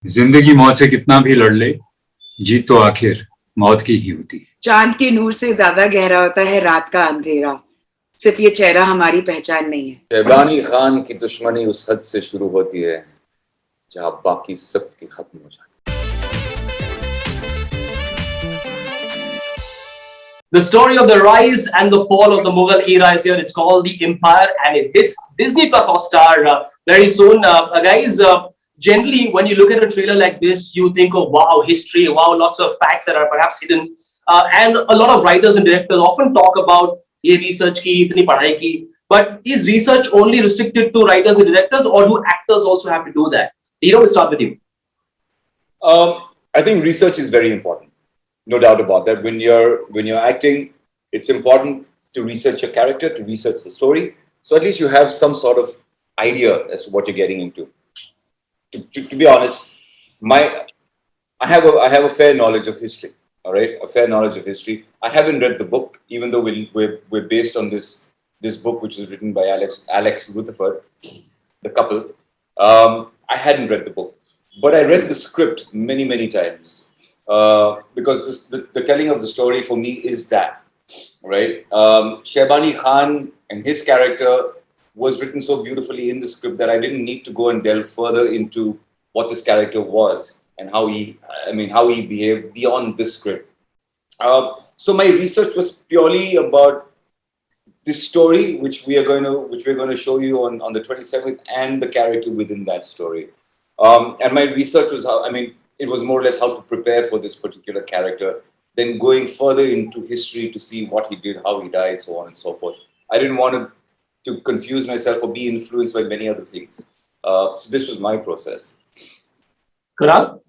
जिंदगी मौत से कितना भी लड़ ले, जीत तो आखिर मौत की ही होती है। चांद के नूर से ज्यादा गहरा होता है रात का अंधेरा, सिर्फ ये चेहरा हमारी पहचान नहीं है। शहबानी खान की दुश्मनी उस हद से शुरू होती है जहां बाकी सब की खत्म हो जाती है। The story of the rise and the fall of the Mughal era is here. It's called The Empire, and it hits Disney Plus Hotstar very soon. Guys, generally, when you look at a trailer like this, you think of wow, history, wow, lots of facts that are perhaps hidden. And a lot of writers and directors often talk about ye research ki, itni padhai ki. But is research only restricted to writers and directors, or do actors also have to do that? Dino, we'll start with you. I think research is very important. No doubt about that. When you're acting, it's important to research your character, to research the story. So at least you have some sort of idea as to what you're getting into. To be honest, I have a fair knowledge of history. All right, a fair knowledge of history. I haven't read the book, even though we're based on this book, which was written by Alex Rutherford, the couple. I hadn't read the book, but I read the script many times. Because the telling of the story for me is that, right? Shehbani Khan and his character was written so beautifully in the script that I didn't need to go and delve further into what this character was and how he behaved beyond this script. So my research was purely about this story, which we're going to show you on the 27th, and the character within that story. And my research was it was more or less how to prepare for this particular character, then going further into history to see what he did, how he died, so on and so forth. I didn't want to confuse myself or be influenced by many other things. So this was my process. Kunal?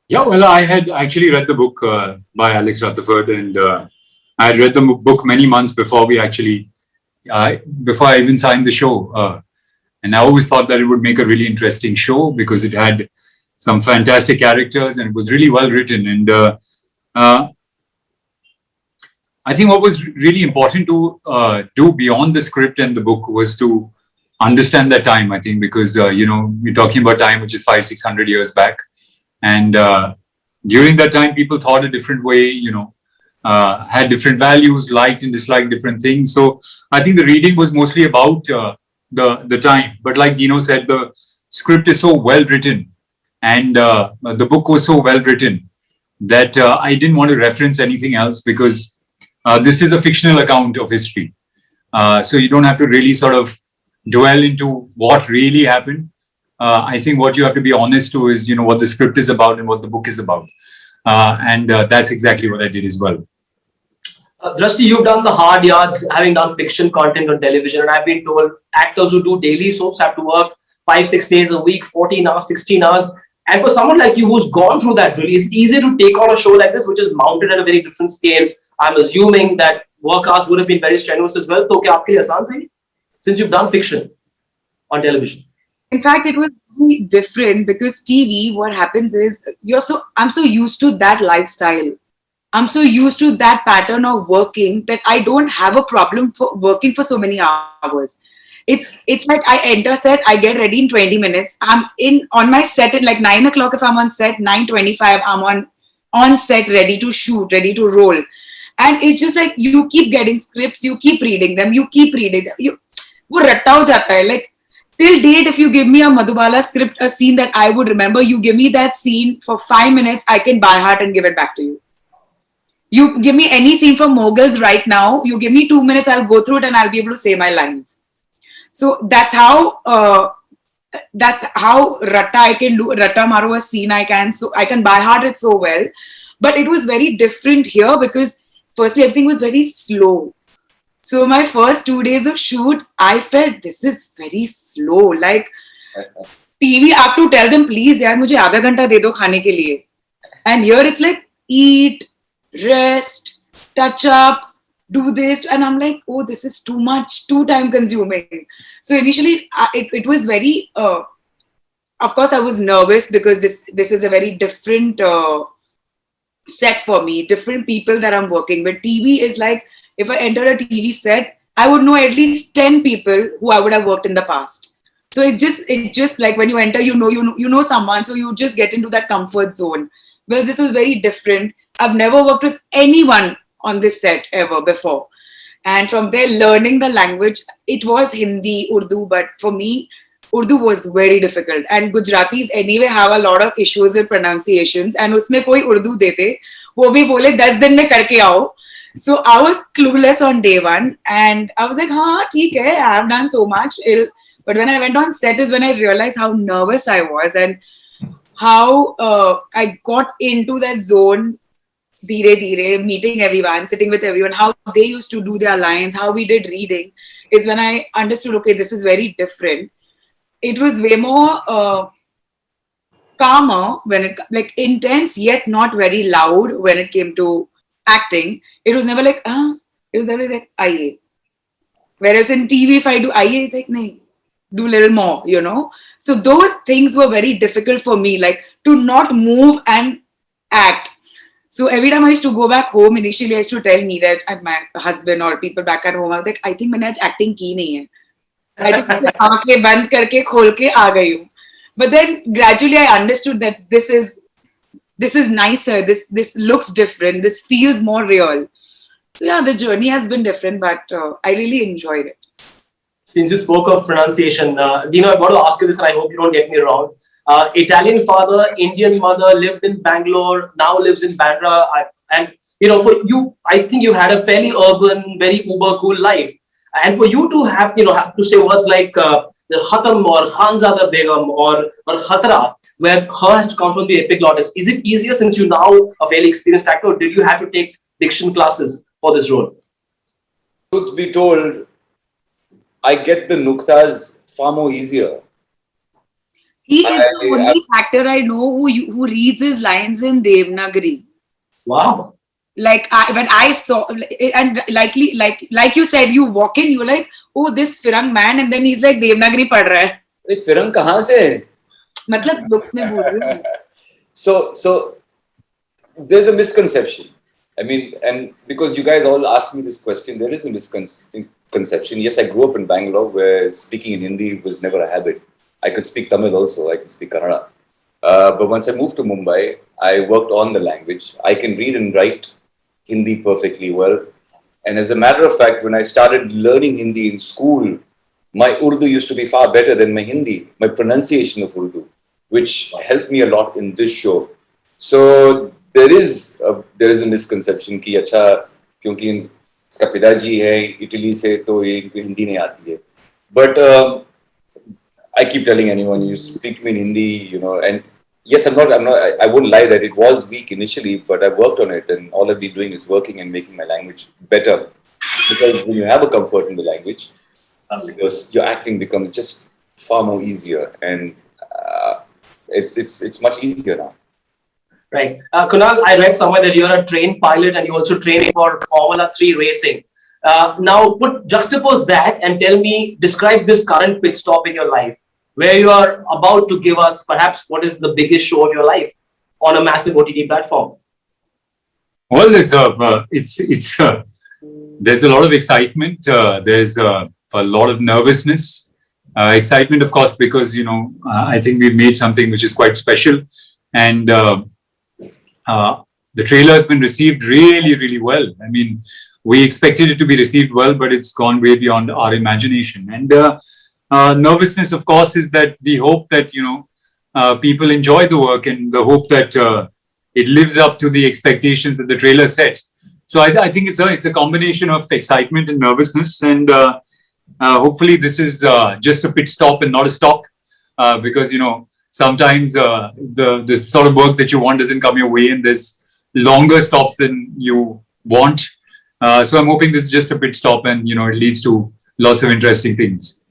Yeah, well, I had actually read the book by Alex Rutherford, and I had read the book many months before before I even signed the show. And I always thought that it would make a really interesting show because it had some fantastic characters and it was really well written. And I think what was really important to do beyond the script and the book was to understand that time, I think, because, we're talking about time which is 500-600 years back. And during that time, people thought a different way, had different values, liked and disliked different things. So I think the reading was mostly about the time. But like Dino said, the script is so well written. And the book was so well written that I didn't want to reference anything else because this is a fictional account of history. So you don't have to really sort of dwell into what really happened. I think what you have to be honest to is, what the script is about and what the book is about. And that's exactly what I did as well. Drashti, you've done the hard yards, having done fiction content on television. And I've been told actors who do daily soaps have to work 5-6 days a week, 14 hours, 16 hours. And for someone like you who's gone through that, really, it's easy to take on a show like this, which is mounted at a very different scale. I'm assuming that work hours would have been very strenuous as well. So, kya aapke liye aasan tha ye? Since you've done fiction on television. In fact, it was really different because TV, what happens is I'm so used to that lifestyle. I'm so used to that pattern of working that I don't have a problem for working for so many hours. It's like I enter set, I get ready in 20 minutes. I'm on my set at like 9 o'clock if I'm on set, 9:25, I'm on set, ready to shoot, ready to roll. And it's just like you keep getting scripts, you keep reading them. वो रट्टा हो जाता है. Like till date, if you give me a Madhubala script, a scene that I would remember, you give me that scene for 5 minutes, I can by heart and give it back to you. You give me any scene from Mughals right now, you give me 2 minutes, I'll go through it and I'll be able to say my lines. So that's how ratta I can do. Ratta maro a scene I can by heart it so well. But it was very different here because firstly everything was very slow. So my first 2 days of shoot, I felt this is very slow. Like TV, I have to tell them, please, yaar, mujhe आधा घंटा दे दो खाने के लिए. And here it's like eat, rest, touch up, do this, and I'm like, oh, this is too much, too time consuming. So initially it was very of course I was nervous because this is a very different set for me, different people that I'm working with. TV is like, if I enter a TV set, I would know at least 10 people who I would have worked in the past. So it's just like when you enter, you know someone, so you just get into that comfort zone. Well, this was very different. I've never worked with anyone on this set ever before. And from there, learning the language, it was Hindi, Urdu, but for me, Urdu was very difficult. And Gujaratis anyway have a lot of issues with pronunciations. And उसमें कोई उर्दू देते, वो भी बोले 10 दिन में करके आओ. So I was clueless on day one. And I was like, हाँ, ठीक है, I have done so much. But when I went on set is when I realized how nervous I was and how I got into that zone, dheere, meeting everyone, sitting with everyone, how they used to do their lines, how we did reading, is when I understood, okay, this is very different. It was way more calmer when it, like intense, yet not very loud when it came to acting. It was never like, it was never like, aye. Whereas in TV, if I do aye, it's like, nahi, do a little more, you know. So those things were very difficult for me, like to not move and act. So every time I used to go back home, initially I used to tell Neeraj and my husband or people back at home, I was like, I think मैंने आज acting की नहीं है. I think आंखें बंद करके खोल के आ गई हूँ. But then gradually I understood that this is nicer. This looks different. This feels more real. So yeah, the journey has been different, but I really enjoyed it. Since you spoke of pronunciation, Dino, I want to ask you this, and I hope you don't get me wrong. Italian father, Indian mother, lived in Bangalore, now lives in Bandra. And, you know, for you, I think you had a fairly urban, very uber cool life. And for you to have to say words like the Khatam or Khanzada Begum or Khatra, where her has to come from the epiglottis, is it easier since you're now a fairly experienced actor, or did you have to take diction classes for this role? Truth be told, I get the nuktas far more easier. He is the only actor I know who reads his lines in Devanagari. Wow. Like when I saw, and like you said, you walk in, you're like, oh, this Firang man, and then he's like, Devanagari पढ़ रहा है. Firang कहाँ से? मतलब looks में बोल रही हूँ. So there's a misconception. I mean, and because you guys all ask me this question, there is a misconception. Yes, I grew up in Bangalore where speaking in Hindi was never a habit. I could speak Tamil also, I could speak Kannada. But once I moved to Mumbai, I worked on the language. I can read and write Hindi perfectly well. And as a matter of fact, when I started learning Hindi in school, my Urdu used to be far better than my Hindi, my pronunciation of Urdu, which helped me a lot in this show. So there is a misconception कि अच्छा क्योंकि इसका पिताजी है Italy से तो ये इनको हिंदी नहीं आती है. But I keep telling anyone, you speak to me in Hindi, you know, and yes, I wouldn't lie that it was weak initially, but I worked on it, and all I've been doing is working and making my language better. Because when you have a comfort in the language, your acting becomes just far more easier, and it's much easier now. Right. Kunal, I read somewhere that you're a trained pilot and you also train for Formula 3 racing. Now, juxtapose that and describe this current pit stop in your life, where you are about to give us perhaps what is the biggest show of your life on a massive OTT platform. Well, there's a lot of excitement. There's a lot of nervousness. Excitement, of course, because, I think we've made something which is quite special. And the trailer has been received really, really well. I mean, we expected it to be received well, but it's gone way beyond our imagination. And nervousness, of course, is that the hope that, people enjoy the work and the hope that it lives up to the expectations that the trailer set. So I think it's a combination of excitement and nervousness. And hopefully this is just a pit stop and not a stop. Because, sometimes the sort of work that you want doesn't come your way, and there's longer stops than you want. So I'm hoping this is just a pit stop, and it leads to lots of interesting things.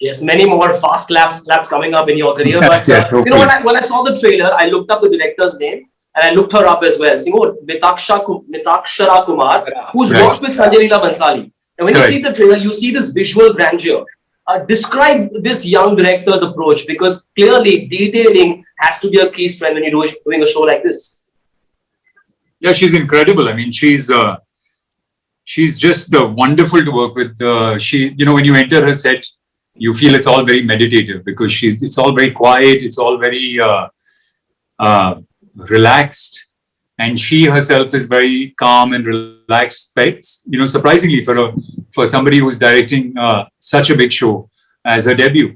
Yes, many more fast laps coming up in your career. But yes, when I saw the trailer, I looked up the director's name and I looked her up as well. Mitakshara Kumar, who's worked with Sanjay Leela Bhansali. And when you see the trailer, you see this visual grandeur. Describe this young director's approach, because clearly detailing has to be a key strength when you're doing a show like this. Yeah, she's incredible. I mean, she's just wonderful to work with. When you enter her set, you feel it's all very meditative because it's all very quiet, it's all very relaxed, and she herself is very calm and relaxed. Surprisingly for somebody who's directing such a big show as her debut,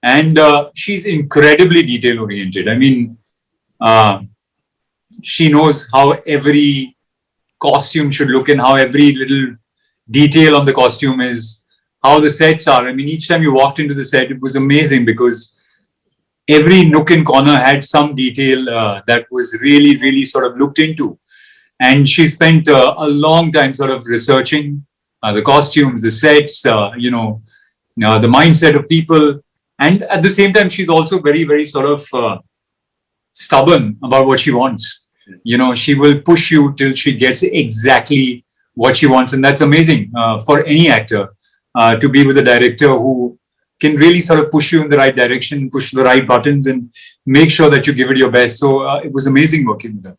and she's incredibly detail oriented. I mean, she knows how every costume should look and how every little detail on the costume is, how the sets are. I mean, each time you walked into the set, it was amazing because every nook and corner had some detail that was really, really sort of looked into. And she spent a long time sort of researching the costumes, the sets, the mindset of people. And at the same time, she's also very, very sort of stubborn about what she wants. She will push you till she gets exactly what she wants. And that's amazing for any actor to be with a director who can really sort of push you in the right direction, push the right buttons and make sure that you give it your best. So it was amazing working with her.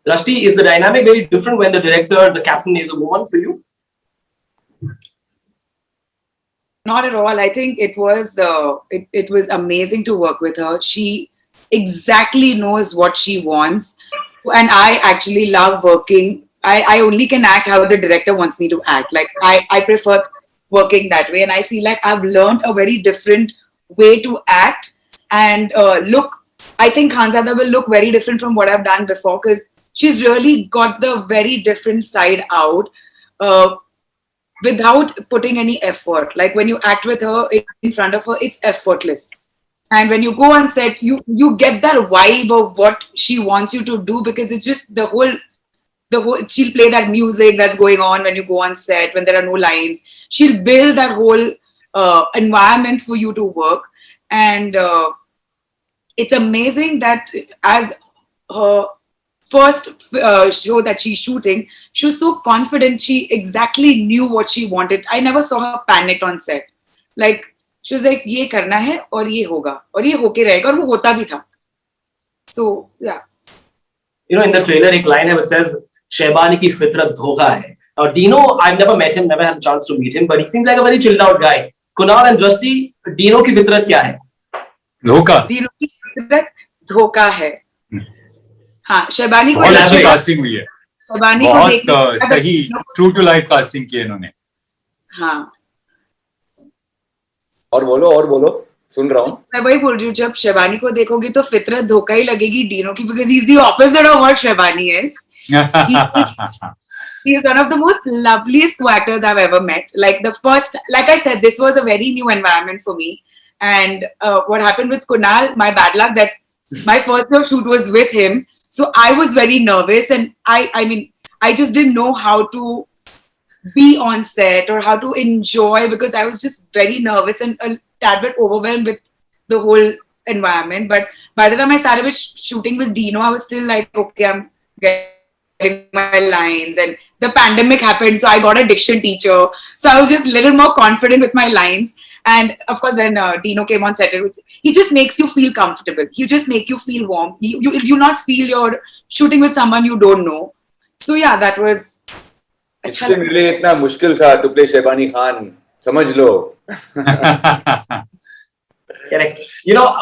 Drashti, is the dynamic very different when the director, the captain is a woman for you? Not at all. I think it was it was amazing to work with her. She exactly knows what she wants. And I actually love working. I only can act how the director wants me to act. Like I prefer working that way. And I feel like I've learned a very different way to act and look. I think Khanzada will look very different from what I've done before because she's really got the very different side out without putting any effort. Like when you act with her in front of her, it's effortless. And when you go on set, you get that vibe of what she wants you to do because it's just the whole she'll play that music that's going on when you go on set, when there are no lines. She'll build that whole environment for you to work. And it's amazing that as her first show that she's shooting, she was so confident. She exactly knew what she wanted. I never saw her panicked on set. Like, she was like, ये करना है और ये होगा और ये होके रहेगा और वो होता भी था. So yeah. In the trailer, एक line है which says, "शहबानी की फितरत धोखा है." Now Dino, I've never met him, never had a chance to meet him, but he seems like a very chilled out guy. Kunal and Drashti, Dino की फितरत क्या है? धोखा. Dino की फितरत धोखा है. हाँ, शहबानी को बहुत अच्छी कास्टिंग हुई है. शहबानी को बहुत सही ट्रू टू लाइफ कास्टिंग की इन्होंने. हाँ. और बोलो सुन रहा हूँ. मैं वही बोल रही हूँ, जब शहबानी को देखोगे तो फितरत धोखा ही लगेगी डीनो की because he's the opposite of what Shehbani is. He is one of the most loveliest co-actors I've ever met. Like I said, this was a very new environment for me. And what happened with Kunal, my bad luck that my first shoot was with him. So I was very nervous and I just didn't know how to be on set or how to enjoy because I was just very nervous and a tad bit overwhelmed with the whole environment. But by the time I started with shooting with Dino, I was still like, okay, I'm getting my lines. And the pandemic happened, so I got a diction teacher. So I was just a little more confident with my lines. And of course, when Dino came on set, he just makes you feel comfortable. He just make you feel warm. You not feel you're shooting with someone you don't know. So yeah, that was. इसके लिए इतना मुश्किल था to play शहबानी Khan, समझ लो. Correct.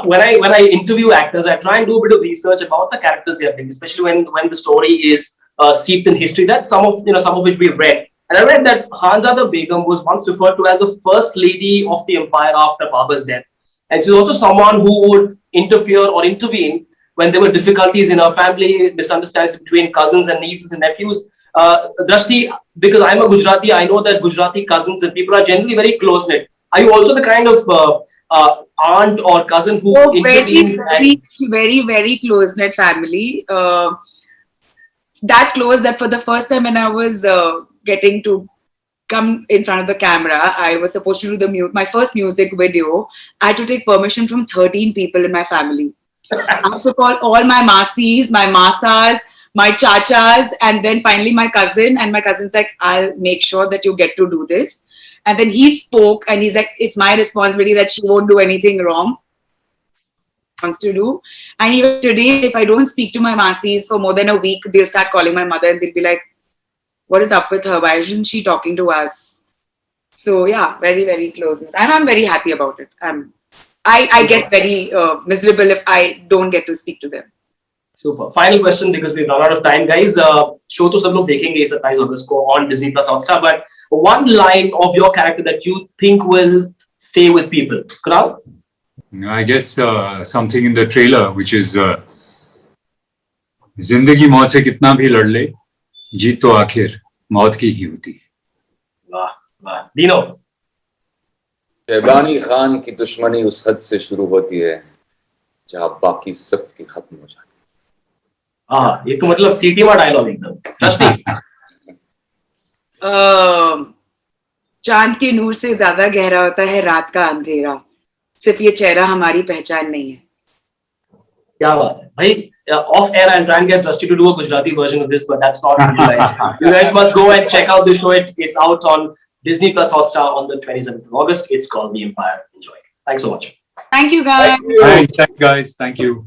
When I interview actors, I try and do a bit of research about the characters they are playing, especially when the story is steeped in history. That some of which we've read. And I read that Khanzada Begum was once referred to as the first lady of the empire after Babur's death. And she's also someone who would interfere or intervene when there were difficulties in her family, misunderstandings between cousins and nieces and nephews. Drashti, because I'm a Gujarati, I know that Gujarati cousins and people are generally very close-knit. Are you also the kind of aunt or cousin who intervenes? Very, very close-knit family. That close that for the first time when I was getting to come in front of the camera, I was supposed to do my first music video. I had to take permission from 13 people in my family. I had to call all my masis, my masas, my chachas, and then finally my cousin. And my cousin's like, I'll make sure that you get to do this. And then he spoke and he's like, it's my responsibility that she won't do anything wrong. Wants to do. And even today, if I don't speak to my masis for more than a week, they'll start calling my mother and they'll be like, what is up with her? Why isn't she talking to us? So yeah, very, very close. And I'm very happy about it. I get very miserable if I don't get to speak to them. Super. Final question because we've run out of time, guys. Show to सब लोग देखेंगे 27 अगस्त को on Disney Plus Hotstar. But one line of your character that you think will stay with people, Kunal? I guess something in the trailer, which is जिंदगी मौत से कितना भी लड़ ले, जीत तो आखिर मौत की ही होती है. वाह वाह. Dino. शहबानी खान की दुश्मनी उस हद से शुरू होती है जहां बाकी सब की खत्म हो जाती है. हाँ, ये तो मतलब सीटी में डायलॉग एकदम. Drashti. चांद के नूर से ज्यादा गहरा होता है रात का अंधेरा. सिर्फ ये चेहरा हमारी पहचान नहीं है. क्या बात है भाई. Off air, I'll try and get Drashti to do a Gujarati version of this, but that's not realized. You guys must go and check out the show. It's out on Disney Plus Hotstar on the 27th of August. It's called The Empire. Enjoy. Thanks so much. Thank you, guys. Thank you. Thanks, guys. Thank you.